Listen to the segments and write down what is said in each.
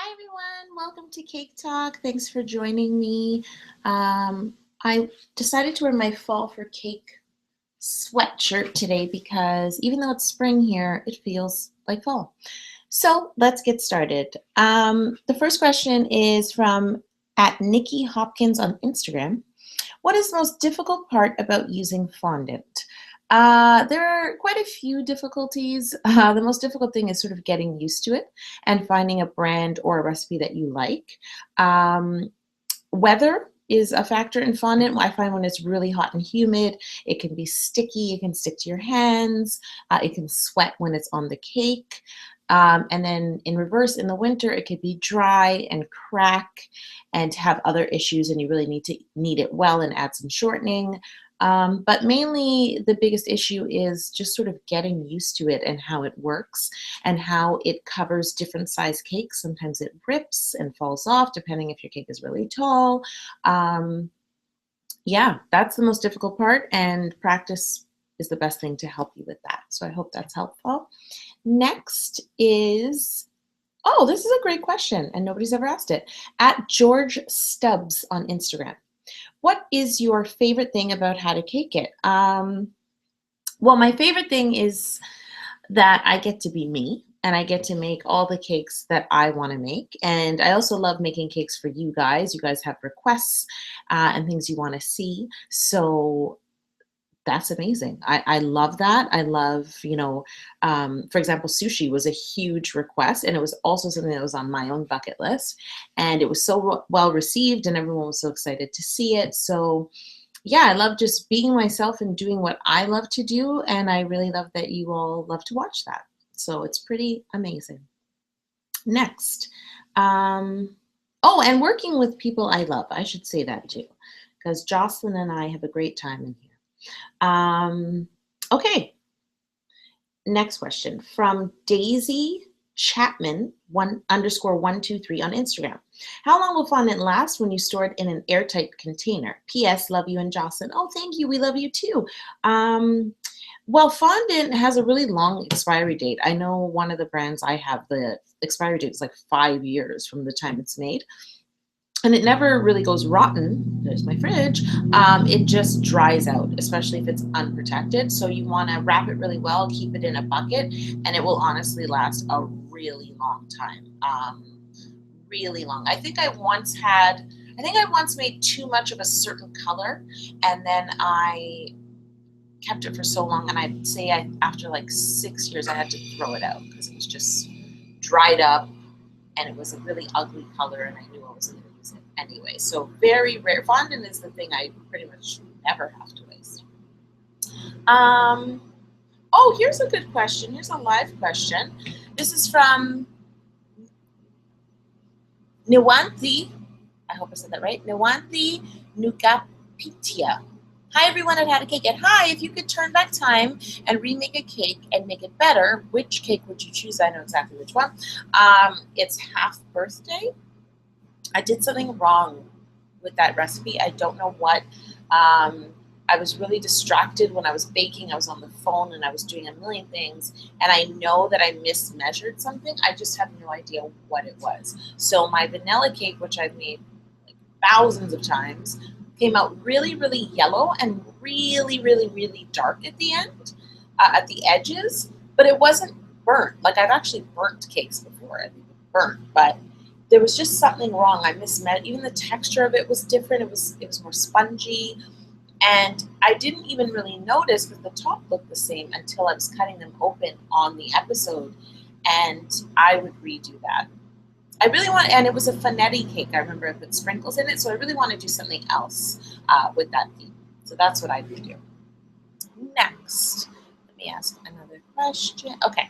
Hi everyone, welcome to Cake Talk. Thanks for joining me. I decided to wear my Fall for Cake sweatshirt today because even though it's spring here, it feels like fall. So let's get started. The first question is from at Nikki Hopkins on Instagram. What is the most difficult part about using fondant? There are quite a few difficulties. The most difficult thing is sort of getting used to it and finding a brand or a recipe that you like. Um, Weather is a factor in fondant. I find when it's really hot and humid, it can be sticky, it can stick to your hands, it can sweat when it's on the cake. And then in reverse, in the winter, it could be dry and crack and have other issues, and you really need to knead it well and add some shortening. But mainly, the biggest issue is just sort of getting used to it and how it works and how it covers different size cakes. Sometimes it rips and falls off, depending if your cake is really tall. Um, yeah, that's the most difficult part, and practice is the best thing to help you with that. So I hope that's helpful. Next is, oh, this is a great question, and nobody's ever asked it. At George Stubbs on Instagram. What is your favorite thing about how to cake it? Well, my favorite thing is that I get to be me and I get to make all the cakes that I want to make. And I also love making cakes for you guys. You guys have requests and things you want to see. So that's amazing. I love that. I love, for example, sushi was a huge request, and it was also something that was on my own bucket list. And it was so well received, and everyone was so excited to see it. So, yeah, I love just being myself and doing what I love to do. And I really love that you all love to watch that. So it's pretty amazing. Next. Oh, and working with people I love. I should say that too, because Jocelyn and I have a great time in here. Okay, next question from Daisy Chapman 1_123 on Instagram. How long will fondant last when you store it in an airtight container? P.S. Love you and Jocelyn. Oh, thank you. We love you too. Well, fondant has a really long expiry date. I know one of the brands I have, the expiry date is like 5 years from the time it's made. And it never really goes rotten. There's my fridge. It just dries out, especially if it's unprotected. So you want to wrap it really well, keep it in a bucket, and it will honestly last a really long time. Really long. I think I once made too much of a certain color, and then I kept it for so long, and I'd say after like 6 years, I had to throw it out because it was just dried up, and it was a really ugly color, and I knew I wasn't going to use it anyway. So very rare. Fondant is the thing I pretty much never have to waste. Oh, here's a good question. Here's a live question. This is from Niwanthi. I hope I said that right. Niwanthi Nugapitia. Hi everyone at How to Cake It. Hi, if you could turn back time and remake a cake and make it better, which cake would you choose? I know exactly which one. It's half birthday. I did something wrong with that recipe. I don't know what. I was really distracted when I was baking. I was on the phone and I was doing a million things. And I know that I mismeasured something. I just have no idea what it was. So my vanilla cake, which I've made like thousands of times, came out really, really yellow and really, really, really dark at the end, at the edges. But it wasn't burnt. Like I've actually burnt cakes before. I think it's burnt, but there was just something wrong. I mismeasured. Even the texture of it was different. It was more spongy. And I didn't even really notice because the top looked the same until I was cutting them open on the episode. And I would redo that. I really want, and it was a Fanetti cake. I remember I put sprinkles in it. So I really want to do something else with that theme. So that's what I would do. Next, let me ask another question. Okay.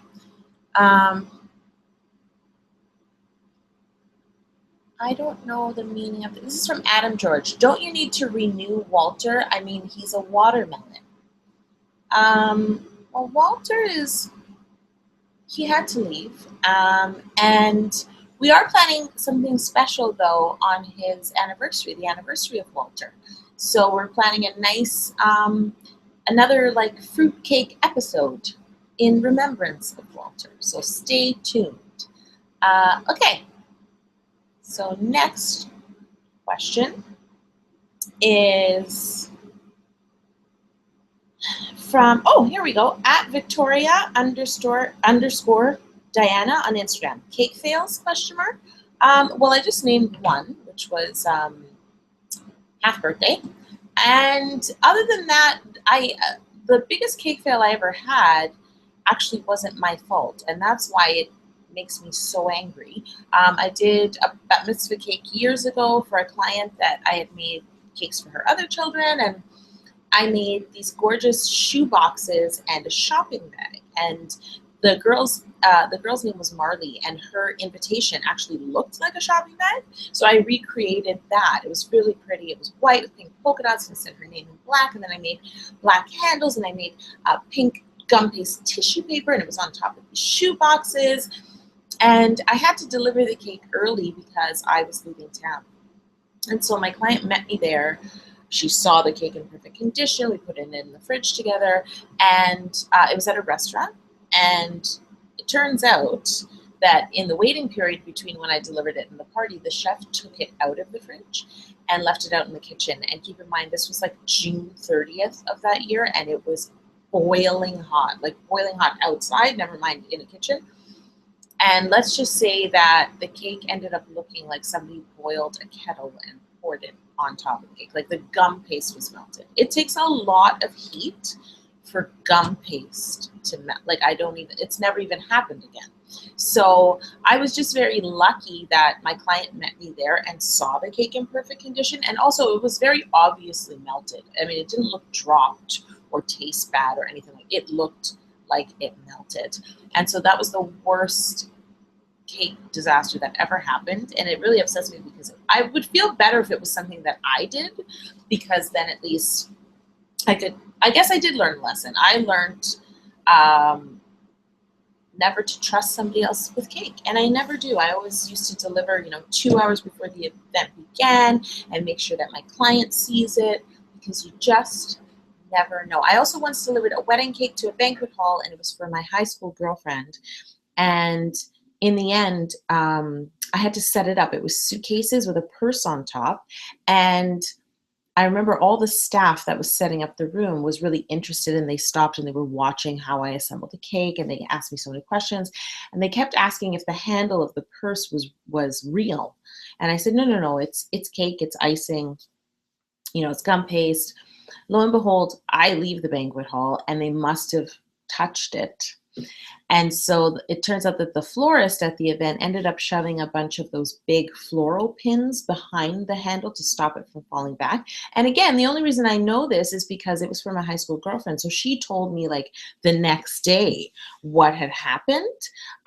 I don't know the meaning of this. This is from Adam George. Don't you need to renew Walter? I mean, he's a watermelon. Well, Walter he had to leave. And we are planning something special, though, on his anniversary, the anniversary of Walter. So we're planning a nice, another like fruitcake episode in remembrance of Walter. So stay tuned. Okay. So next question is from, oh, here we go, at Victoria underscore Diana on Instagram. Cake fails, question mark. Well, I just named one, which was half birthday. And other than that, the biggest cake fail I ever had actually wasn't my fault, and that's why it makes me so angry. I did a bat mitzvah cake years ago for a client that I had made cakes for her other children, and I made these gorgeous shoe boxes and a shopping bag. And the girl's name was Marley, and her invitation actually looked like a shopping bag. So I recreated that. It was really pretty. It was white with pink polka dots, and it said her name in black. And then I made black handles, and I made pink gum paste tissue paper, and it was on top of these shoe boxes. And I had to deliver the cake early because I was leaving town. And so my client met me there. She saw the cake in perfect condition. We put it in the fridge together, and it was at a restaurant. And it turns out that in the waiting period between when I delivered it and the party, the chef took it out of the fridge and left it out in the kitchen. And keep in mind, this was like June 30th of that year, and it was boiling hot, like boiling hot outside, never mind in the kitchen. And let's just say that the cake ended up looking like somebody boiled a kettle and poured it on top of the cake. Like the gum paste was melted. It takes a lot of heat for gum paste to melt. Like it's never even happened again. So I was just very lucky that my client met me there and saw the cake in perfect condition. And also it was very obviously melted. I mean, it didn't look dropped or taste bad or anything. Like it looked like it melted. And so that was the worst cake disaster that ever happened, and it really upsets me because I would feel better if it was something that I did, because then at least I guess I did learn a lesson. I learned never to trust somebody else with cake, and I never do. I always used to deliver 2 hours before the event began and make sure that my client sees it, because you just never know. I also once delivered a wedding cake to a banquet hall, and it was for my high school girlfriend. And in the end, I had to set it up. It was suitcases with a purse on top. And I remember all the staff that was setting up the room was really interested, and they stopped and they were watching how I assembled the cake, and they asked me so many questions. And they kept asking if the handle of the purse was real. And I said, no, it's cake, it's icing, it's gum paste. Lo and behold, I leave the banquet hall and they must have touched it. And so it turns out that the florist at the event ended up shoving a bunch of those big floral pins behind the handle to stop it from falling back. And again, the only reason I know this is because it was for my high school girlfriend. So she told me like the next day what had happened.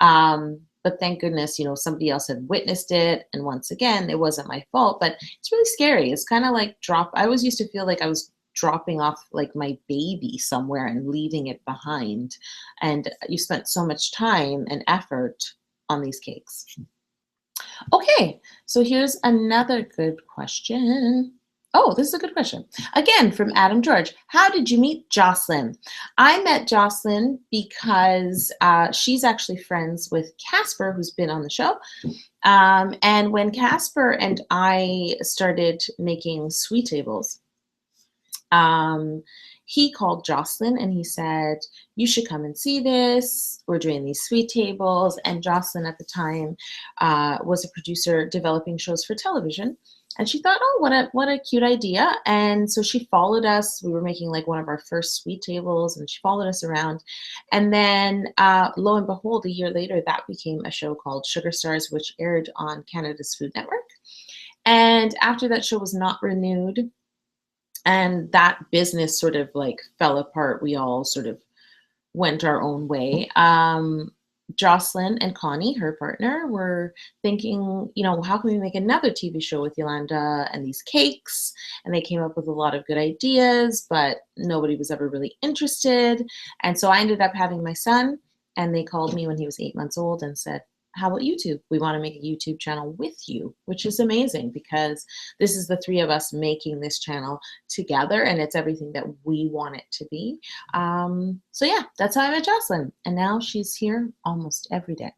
But thank goodness, somebody else had witnessed it. And once again, it wasn't my fault, but it's really scary. It's kind of like I always used to feel like I was dropping off like my baby somewhere and leaving it behind. And you spent so much time and effort on these cakes. Okay, so here's another good question. Oh, this is a good question. Again, from Adam George. How did you meet Jocelyn? I met Jocelyn because she's actually friends with Casper, who's been on the show. And when Casper and I started making sweet tables, he called Jocelyn and he said, you should come and see this. We're doing these sweet tables. And Jocelyn at the time was a producer developing shows for television. And she thought, oh, what a cute idea. And so she followed us. We were making like one of our first sweet tables, and she followed us around. And then lo and behold, a year later, that became a show called Sugar Stars, which aired on Canada's Food Network. And after that show was not renewed, and that business sort of like fell apart, we all sort of went our own way. Jocelyn and Connie, her partner, were thinking, how can we make another TV show with Yolanda and these cakes? And they came up with a lot of good ideas, but nobody was ever really interested. And so I ended up having my son, and they called me when he was 8 months old and said, how about YouTube? We want to make a YouTube channel with you, which is amazing because this is the three of us making this channel together, and it's everything that we want it to be. So yeah, that's how I met Jocelyn, and now she's here almost every day.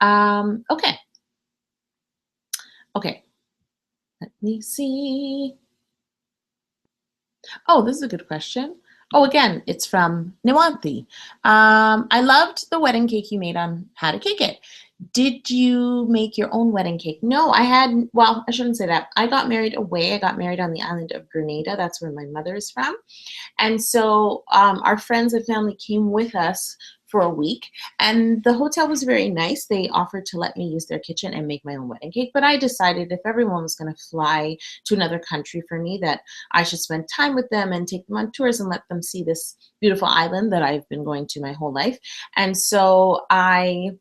Okay. Okay, let me see. Oh, this is a good question. Oh, again, it's from Niwanthi. I loved the wedding cake you made on How to Cake It. Did you make your own wedding cake? No, I had, well, I shouldn't say that. I got married away. I got married on the island of Grenada. That's where my mother is from. And so our friends and family came with us for a week, and the hotel was very nice. They offered to let me use their kitchen and make my own wedding cake, but I decided if everyone was going to fly to another country for me, that I should spend time with them and take them on tours and let them see this beautiful island that I've been going to my whole life. And so I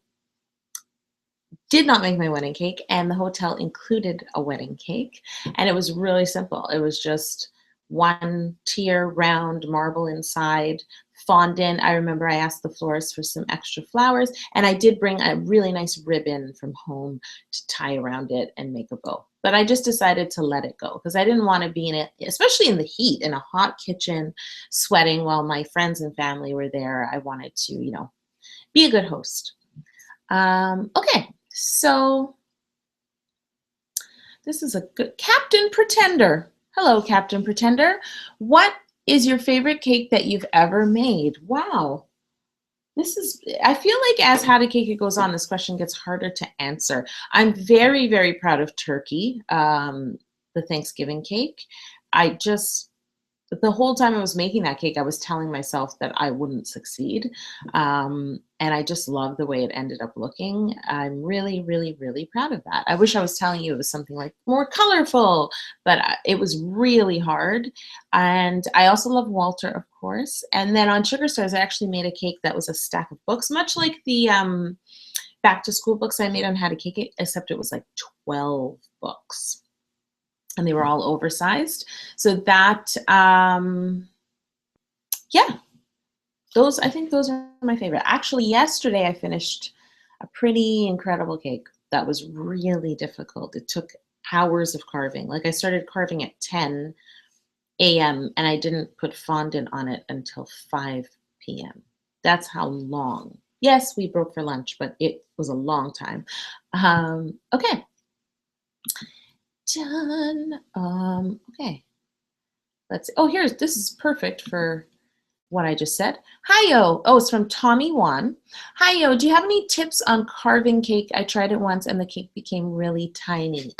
did not make my wedding cake, and the hotel included a wedding cake, and it was really simple. It was just one tier round marble inside, fondant. I remember I asked the florist for some extra flowers, and I did bring a really nice ribbon from home to tie around it and make a bow. But I just decided to let it go because I didn't want to be in it, especially in the heat, in a hot kitchen, sweating while my friends and family were there. I wanted to, be a good host. Okay, so this is a good Captain Pretender. Hello, Captain Pretender. What is your favorite cake that you've ever made? Wow. I feel like as How to Cake It goes on, this question gets harder to answer. I'm very, very proud of turkey, the Thanksgiving cake. The whole time I was making that cake, I was telling myself that I wouldn't succeed. And I just love the way it ended up looking. I'm really, really, really proud of that. I wish I was telling you it was something like more colorful, but it was really hard. And I also love Walter, of course. And then on Sugar Stars, I actually made a cake that was a stack of books, much like the back to school books I made on How to Cake It, except it was like 12 books. And they were all oversized. So that, yeah, I think those are my favorite. Actually, yesterday I finished a pretty incredible cake that was really difficult. It took hours of carving. Like I started carving at 10 a.m. and I didn't put fondant on it until 5 p.m. That's how long. Yes, we broke for lunch, but it was a long time. Okay. Done. Okay. Let's see. Oh, this is perfect for what I just said. Hiyo. Oh, it's from Tommy Wan. Hiyo, do you have any tips on carving cake? I tried it once and the cake became really tiny.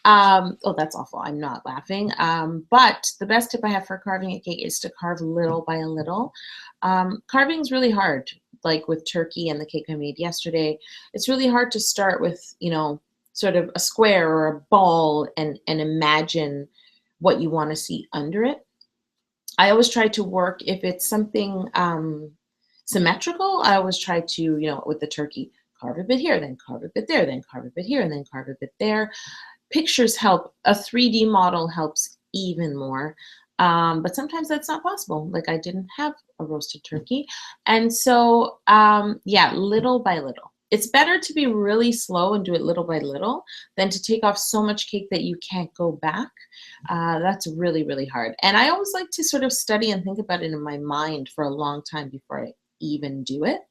Oh, that's awful. I'm not laughing. But the best tip I have for carving a cake is to carve little by little. Carving is really hard, like with turkey and the cake I made yesterday. It's really hard to start with, sort of a square or a ball and imagine what you want to see under it. I always try to work, if it's something symmetrical, I always try to, with the turkey, carve a bit here, then carve a bit there, then carve a bit here, and then carve a bit there. Pictures help. A 3D model helps even more. But sometimes that's not possible. Like I didn't have a roasted turkey. And so, yeah, little by little. It's better to be really slow and do it little by little than to take off so much cake that you can't go back. That's really, really hard. And I always like to sort of study and think about it in my mind for a long time before I even do it.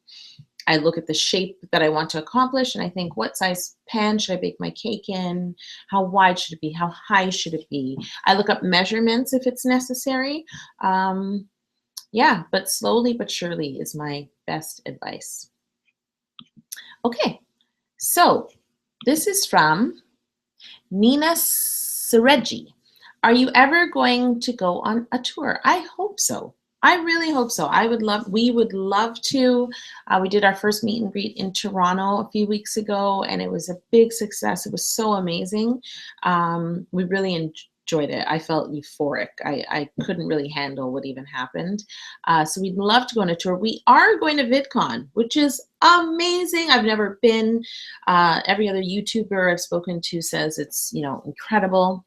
I look at the shape that I want to accomplish and I think, what size pan should I bake my cake in? How wide should it be? How high should it be? I look up measurements if it's necessary. Yeah, but slowly but surely is my best advice. Okay, so this is from Nina Seregi. Are you ever going to go on a tour? I hope so. I really hope so. We would love to. We did our first meet and greet in Toronto a few weeks ago, and it was a big success. It was so amazing. We really enjoyed it. I felt euphoric. I couldn't really handle what even happened. So we'd love to go on a tour. We are going to VidCon, which is amazing. I've never been. Every other YouTuber I've spoken to says it's, incredible.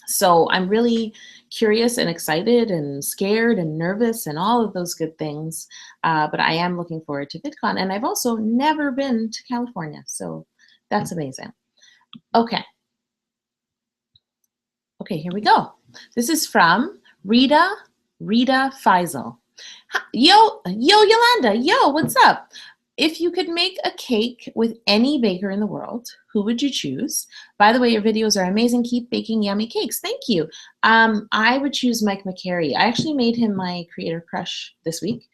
So I'm really curious and excited and scared and nervous and all of those good things. But I am looking forward to VidCon. And I've also never been to California. So that's amazing. Okay. Okay, here we go. This is from Rita Faisal. Yo, Yolanda. Yo, what's up? If you could make a cake with any baker in the world, who would you choose? By the way, your videos are amazing. Keep baking yummy cakes. Thank you. I would choose Mike McCary. I actually made him my creator crush this week.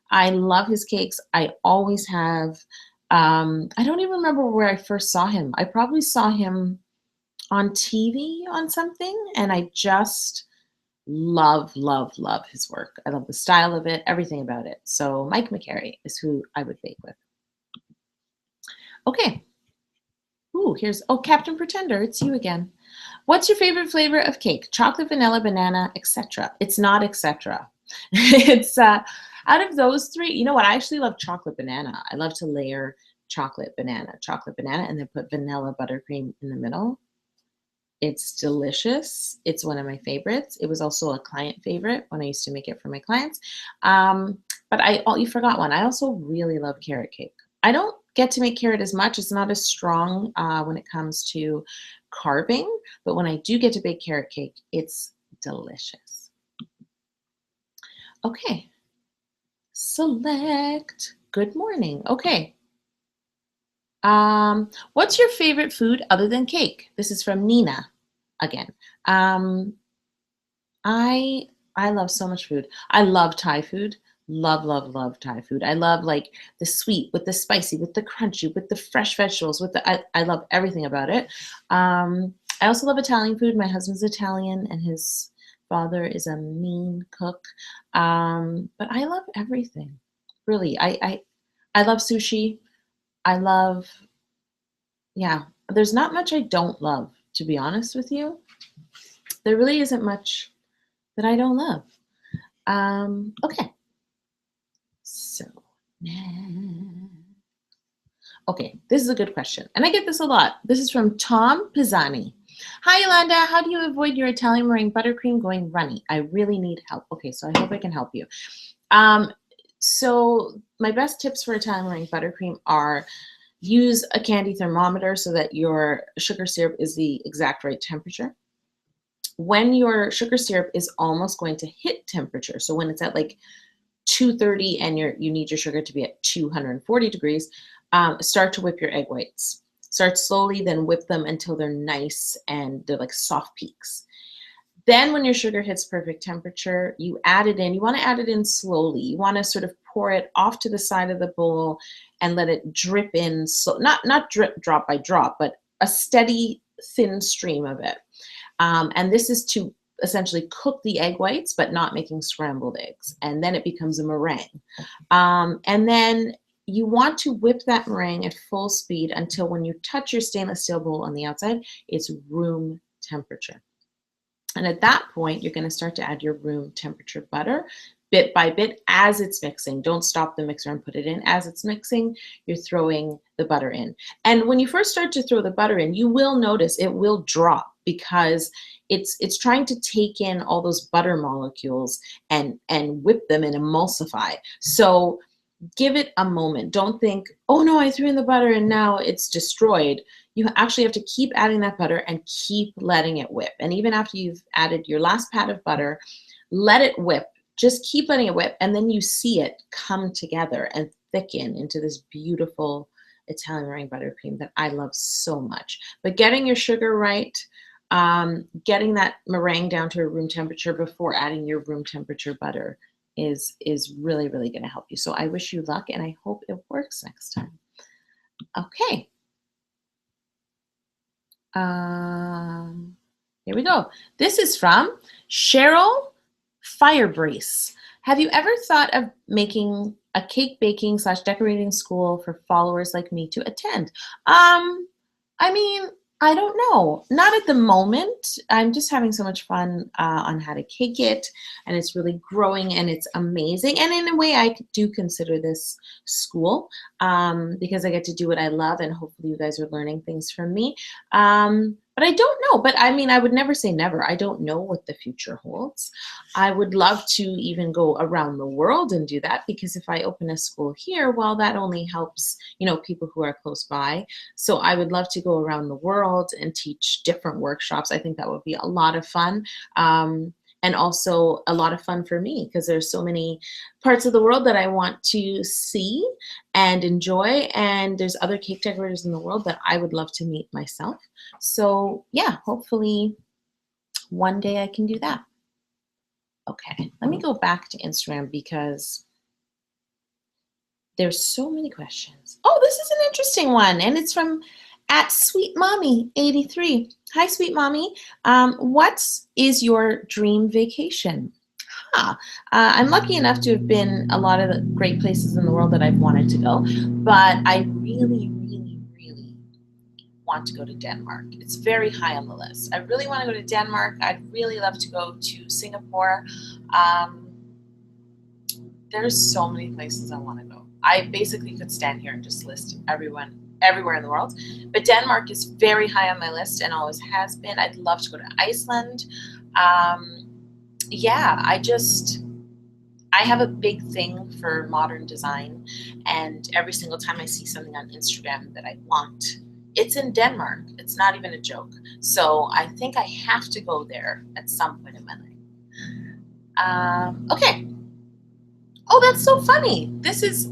I love his cakes. I always have. I don't even remember where I first saw him. I probably saw him on TV on something, and I just love, love, love his work. I love the style of it, everything about it. So Mike McCary is who I would bake with. Okay. Ooh, here's, oh, Captain Pretender, it's you again. What's your favorite flavor of cake? Chocolate, vanilla, banana, etc. It's not etc. It's out of those three, you know what? I actually love chocolate banana. I love to layer chocolate banana, and then put vanilla buttercream in the middle. It's delicious. It's one of my favorites. It was also a client favorite when I used to make it for my clients. But you forgot one. I also really love carrot cake. I don't get to make carrot as much. It's not as strong when it comes to carving, but when I do get to bake carrot cake, it's delicious. Okay. Select. Good morning. Okay. What's your favorite food other than cake? This is from Nina again. I love so much food. I love Thai food. Love, love, love Thai food. I love like the sweet with the spicy, with the crunchy, with the fresh vegetables, I love everything about it. I also love Italian food. My husband's Italian and his father is a mean cook. But I love everything. Really. I love sushi. I love, yeah, there's not much I don't love, to be honest with you. There really isn't much that I don't love. Okay. So, okay, this is a good question. And I get this a lot. This is from Tom Pisani. Hi, Yolanda. How do you avoid your Italian meringue buttercream going runny? I really need help. Okay, so I hope I can help you. So my best tips for Italian meringue buttercream are use a candy thermometer so that your sugar syrup is the exact right temperature. When your sugar syrup is almost going to hit temperature, so when it's at like 230 and you need your sugar to be at 240 degrees, start to whip your egg whites. Start slowly, then whip them until they're nice and they're like soft peaks. Then when your sugar hits perfect temperature, you add it in. You want to add it in slowly. You want to sort of pour it off to the side of the bowl and let it drip in, so not drip drop by drop, but a steady thin stream of it. And this is to essentially cook the egg whites, but not making scrambled eggs. And then it becomes a meringue. And then you want to whip that meringue at full speed until when you touch your stainless steel bowl on the outside, it's room temperature. And at that point, you're going to start to add your room temperature butter bit by bit as it's mixing. Don't stop the mixer and put it in. As it's mixing, you're throwing the butter in. And when you first start to throw the butter in, you will notice it will drop because it's trying to take in all those butter molecules and whip them and emulsify. So give it a moment. Don't think, oh no, I threw in the butter and now it's destroyed. You actually have to keep adding that butter and keep letting it whip. And even after you've added your last pat of butter, let it whip. Just keep letting it whip, and then you see it come together and thicken into this beautiful Italian meringue buttercream that I love so much. But getting your sugar right, getting that meringue down to a room temperature before adding your room temperature butter is really, really going to help you. So I wish you luck, and I hope it works next time. Okay. Here we go. This is from Cheryl Firebrace. Have you ever thought of making a cake baking / decorating school for followers like me to attend? I mean, I don't know. Not at the moment. I'm just having so much fun on how to cake it, and it's really growing and it's amazing. And in a way, I do consider this school because I get to do what I love, and hopefully you guys are learning things from me. But I don't know. But I mean, I would never say never. I don't know what the future holds. I would love to even go around the world and do that, because if I open a school here, well, that only helps, people who are close by. So I would love to go around the world and teach different workshops. I think that would be a lot of fun. And and also a lot of fun for me because there's so many parts of the world that I want to see and enjoy, and there's other cake decorators in the world that I would love to meet myself. So yeah, hopefully one day I can do that. Okay, let me go back to Instagram because there's so many questions. Oh, this is an interesting one, and it's from at Sweet Mommy 83. Hi, Sweet Mommy. What is your dream vacation? I'm lucky enough to have been a lot of the great places in the world that I've wanted to go, but I really, really, really want to go to Denmark. It's very high on the list. I really want to go to Denmark. I'd really love to go to Singapore. There's so many places I want to go. I basically could stand here and just list everywhere in the world. But Denmark is very high on my list and always has been. I'd love to go to Iceland. Yeah, I have a big thing for modern design, and every single time I see something on Instagram that I want, it's in Denmark. It's not even a joke. So I think I have to go there at some point in my life. Okay. Oh, that's so funny.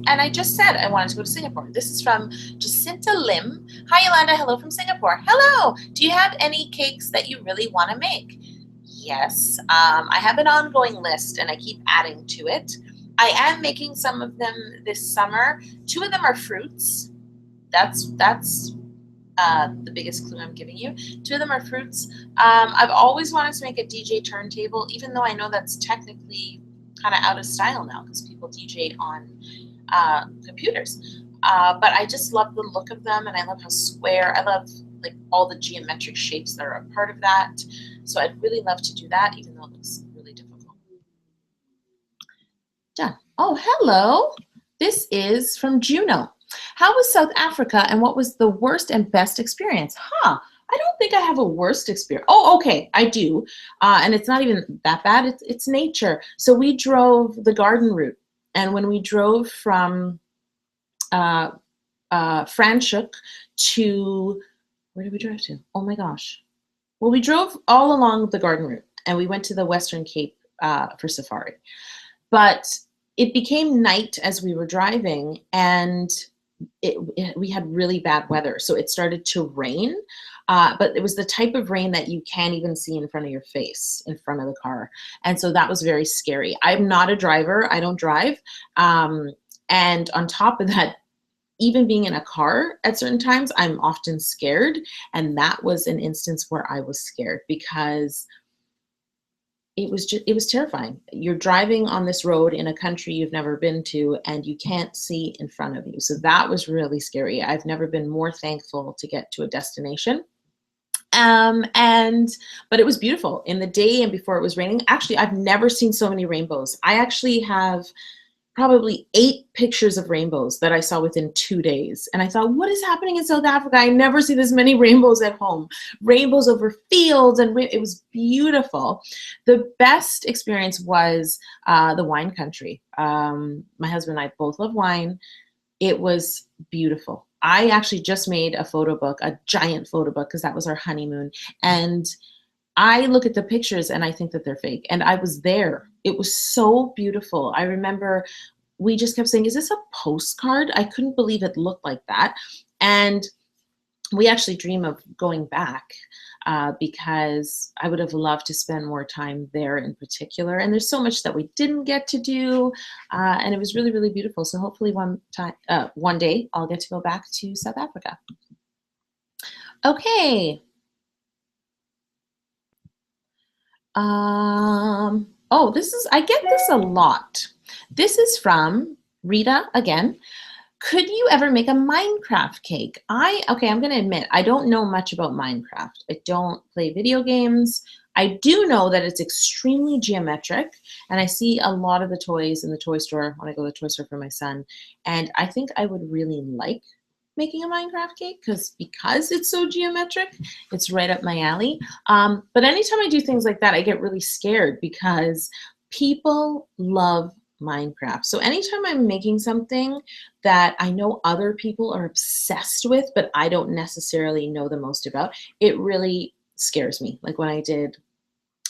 And I just said I wanted to go to Singapore. This is from Jacinta Lim. Hi, Yolanda. Hello from Singapore. Hello. Do you have any cakes that you really want to make? Yes. I have an ongoing list, and I keep adding to it. I am making some of them this summer. 2 of them are fruits. That's the biggest clue I'm giving you. 2 of them are fruits. I've always wanted to make a DJ turntable, even though I know that's technically kind of out of style now because people DJ on computers. But I just love the look of them, and I love how square. I love like all the geometric shapes that are a part of that. So I'd really love to do that, even though it looks really difficult. Done. Oh, hello. This is from Juno. How was South Africa, and what was the worst and best experience? I don't think I have a worst experience. Oh, okay, I do. And it's not even that bad. It's nature. So we drove the garden route. And when we drove from Franschhoek to, where did we drive to? Oh my gosh. Well, we drove all along the garden route, and we went to the Western Cape for safari. But it became night as we were driving, and we had really bad weather. So it started to rain, but it was the type of rain that you can't even see in front of your face, in front of the car. And so that was very scary. I'm not a driver. I don't drive. And on top of that, even being in a car at certain times, I'm often scared. And that was an instance where I was scared because it was terrifying. You're driving on this road in a country you've never been to, and you can't see in front of you. So that was really scary. I've never been more thankful to get to a destination. But it was beautiful in the day and before it was raining. Actually, I've never seen so many rainbows. I actually have probably 8 pictures of rainbows that I saw within 2 days. And I thought, what is happening in South Africa? I never see this many rainbows at home. Rainbows over fields, and it was beautiful. The best experience was the wine country. My husband and I both love wine. It was beautiful. I actually just made a photo book, a giant photo book, because that was our honeymoon. And I look at the pictures and I think that they're fake. And I was there. It was so beautiful. I remember we just kept saying, is this a postcard? I couldn't believe it looked like that. And we actually dream of going back because I would have loved to spend more time there in particular. And there's so much that we didn't get to do. And it was really, really beautiful. So hopefully one day I'll get to go back to South Africa. Okay. Oh, I get this a lot. This is from Rita again. Could you ever make a Minecraft cake? Okay, I'm gonna admit, I don't know much about Minecraft. I don't play video games. I do know that it's extremely geometric, and I see a lot of the toys in the toy store when I go to the toy store for my son, and I think I would really like making a Minecraft cake because it's so geometric. It's right up my alley. But anytime I do things like that, I get really scared because people love Minecraft. So anytime I'm making something that I know other people are obsessed with, but I don't necessarily know the most about, it really scares me. Like when I did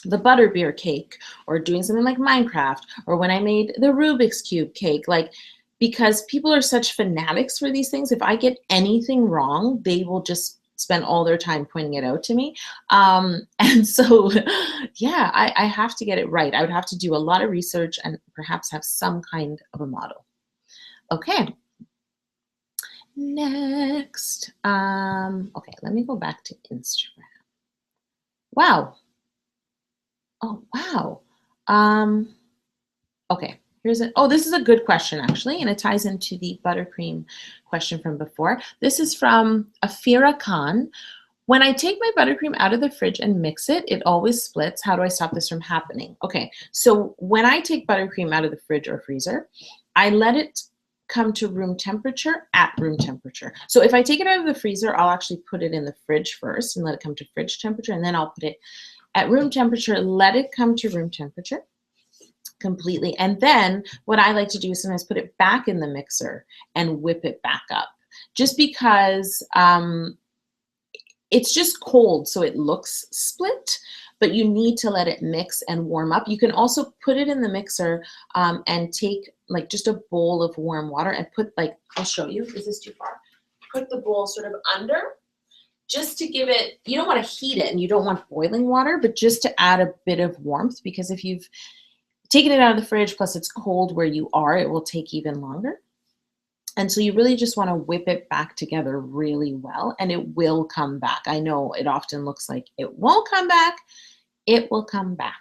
the butterbeer cake, or doing something like Minecraft, or when I made the Rubik's Cube cake, like, because people are such fanatics for these things, if I get anything wrong, they will just spend all their time pointing it out to me. And so, yeah, I have to get it right. I would have to do a lot of research and perhaps have some kind of a model. Okay. Next. Okay, let me go back to Instagram. Wow. Oh, wow. Um, okay, this is a good question actually, and it ties into the buttercream question from before. This is from Afira Khan. When I take my buttercream out of the fridge and mix it, it always splits. How do I stop this from happening? Okay, so when I take buttercream out of the fridge or freezer, I let it come to room temperature at room temperature. So if I take it out of the freezer, I'll actually put it in the fridge first and let it come to fridge temperature, and then I'll put it at room temperature, let it come to room temperature completely. And then what I like to do is sometimes put it back in the mixer and whip it back up, just because it's just cold, so it looks split, but you need to let it mix and warm up. You can also put it in the mixer and take like just a bowl of warm water and put, like, I'll show you, is this too far? Put the bowl sort of under, just to give it, you don't want to heat it and you don't want boiling water, but just to add a bit of warmth, because if you've taken it out of the fridge plus it's cold where you are, it will take even longer. And so you really just want to whip it back together really well, and it will come back. I know it often looks like it won't come back. It will come back.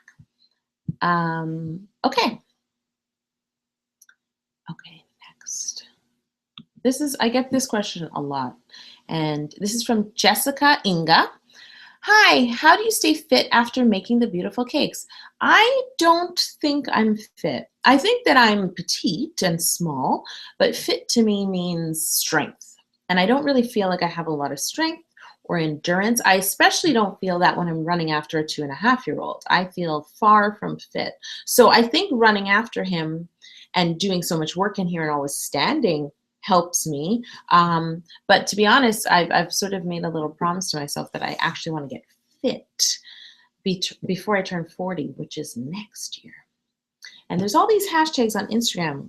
Okay. Okay, next. I get this question a lot. And this is from Jessica Inga. Hi, how do you stay fit after making the beautiful cakes? I don't think I'm fit. I think that I'm petite and small, but fit to me means strength. And I don't really feel like I have a lot of strength or endurance. I especially don't feel that when I'm running after a 2.5-year-old. I feel far from fit. So I think running after him and doing so much work in here and always standing helps me. But to be honest, I've sort of made a little promise to myself that I actually want to get fit before I turn 40, which is next year. And there's all these hashtags on Instagram,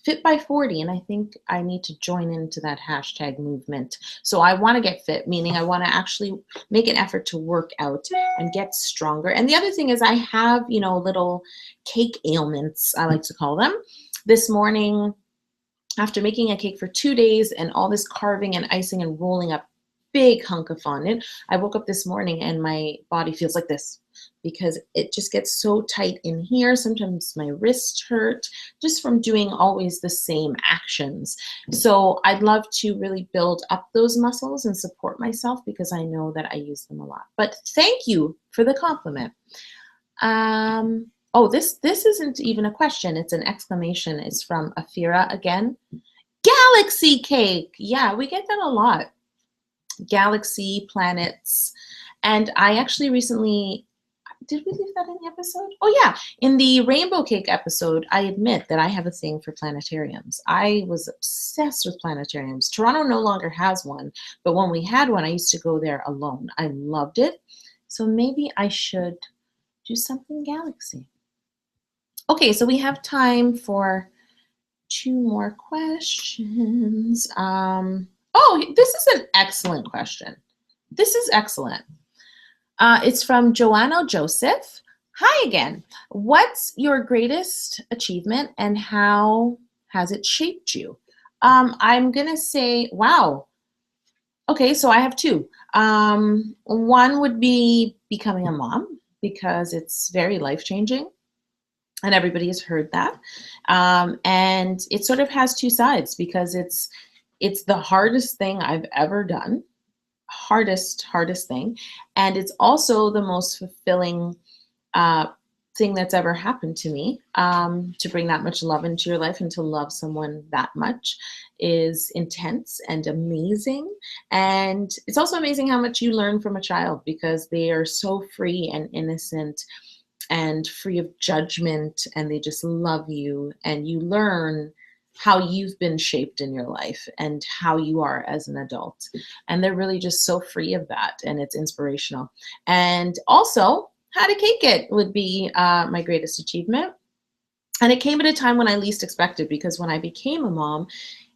fit by 40, and I think I need to join into that hashtag movement. So I want to get fit, meaning I want to actually make an effort to work out and get stronger. And the other thing is I have, little cake ailments, I like to call them. This morning, after making a cake for 2 days and all this carving and icing and rolling up big hunk of fondant, I woke up this morning and my body feels like this because it just gets so tight in here. Sometimes my wrists hurt just from doing always the same actions. So I'd love to really build up those muscles and support myself because I know that I use them a lot. But thank you for the compliment. Oh, this isn't even a question. It's an exclamation. It's from Afira again. Galaxy cake. Yeah, we get that a lot. Galaxy, planets. And I actually recently, did we leave that in the episode? Oh yeah, in the rainbow cake episode, I admit that I have a thing for planetariums. I was obsessed with planetariums. Toronto no longer has one, but when we had one, I used to go there alone. I loved it. So maybe I should do something galaxy. Okay, so we have time for 2 more questions. Oh, this is an excellent question. This is excellent. It's from Joanna Joseph. Hi again. What's your greatest achievement and how has it shaped you? I'm going to say, wow. Okay, so I have 2. One would be becoming a mom because it's very life-changing. And everybody has heard that. And it sort of has 2 sides because it's the hardest thing I've ever done. Hardest thing. And it's also the most fulfilling thing that's ever happened to me. To bring that much love into your life and to love someone that much is intense and amazing. And it's also amazing how much you learn from a child because they are so free and innocent and free of judgment, and they just love you, and you learn how you've been shaped in your life and how you are as an adult. And they're really just so free of that, and it's inspirational. And also how to cake it would be my greatest achievement. And it came at a time when I least expected, because when I became a mom,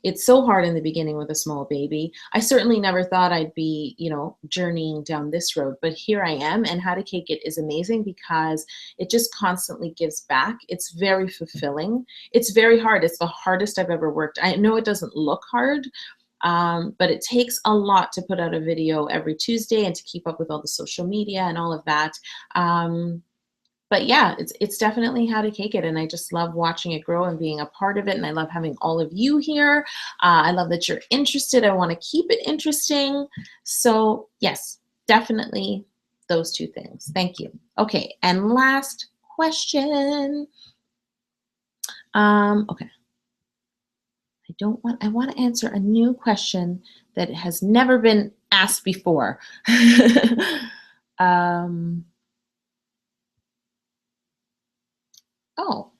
it's so hard in the beginning with a small baby. I certainly never thought I'd be, journeying down this road, but here I am. And How to Cake It is amazing because it just constantly gives back. It's very fulfilling. It's very hard. It's the hardest I've ever worked. I know it doesn't look hard, but it takes a lot to put out a video every Tuesday and to keep up with all the social media and all of that. But yeah, it's definitely How to Cake It, and I just love watching it grow and being a part of it, and I love having all of you here. I love that you're interested. I want to keep it interesting. So yes, definitely those two things. Thank you. Okay, and last question. Okay. I want to answer a new question that has never been asked before. Oh,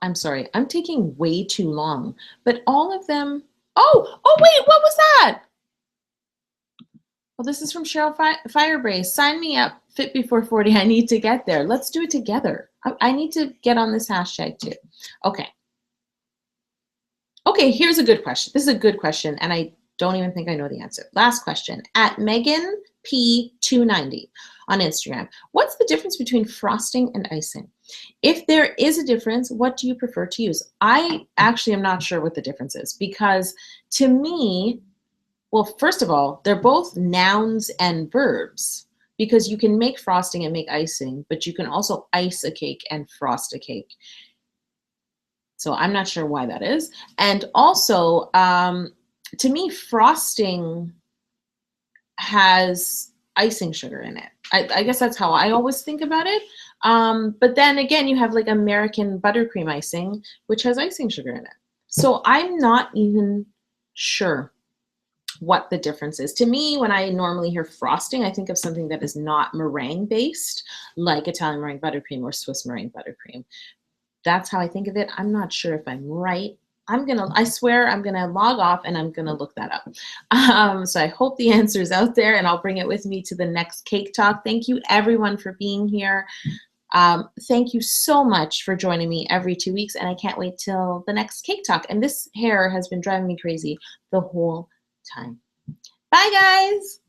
I'm sorry. I'm taking way too long, but all of them. Oh, wait, what was that? Well, this is from Cheryl Firebrace. Sign me up, Fit Before 40. I need to get there. Let's do it together. I need to get on this hashtag too. Okay. Okay, here's a good question. This is a good question, and I don't even think I know the answer. Last question. At Megan P290 on Instagram. What's the difference between frosting and icing? If there is a difference, what do you prefer to use? I actually am not sure what the difference is, because to me, well, first of all, they're both nouns and verbs, because you can make frosting and make icing, but you can also ice a cake and frost a cake. So I'm not sure why that is. And also, to me, frosting has icing sugar in it. I guess that's how I always think about it. But then again, you have like American buttercream icing, which has icing sugar in it. So I'm not even sure what the difference is. To me, when I normally hear frosting, I think of something that is not meringue based, like Italian meringue buttercream or Swiss meringue buttercream. That's how I think of it. I'm not sure if I'm right. I swear I'm gonna log off and I'm gonna look that up. So I hope the answer is out there, and I'll bring it with me to the next Cake Talk. Thank you everyone for being here. Thank you so much for joining me every 2 weeks, and I can't wait till the next Cake Talk. And this hair has been driving me crazy the whole time. Bye guys.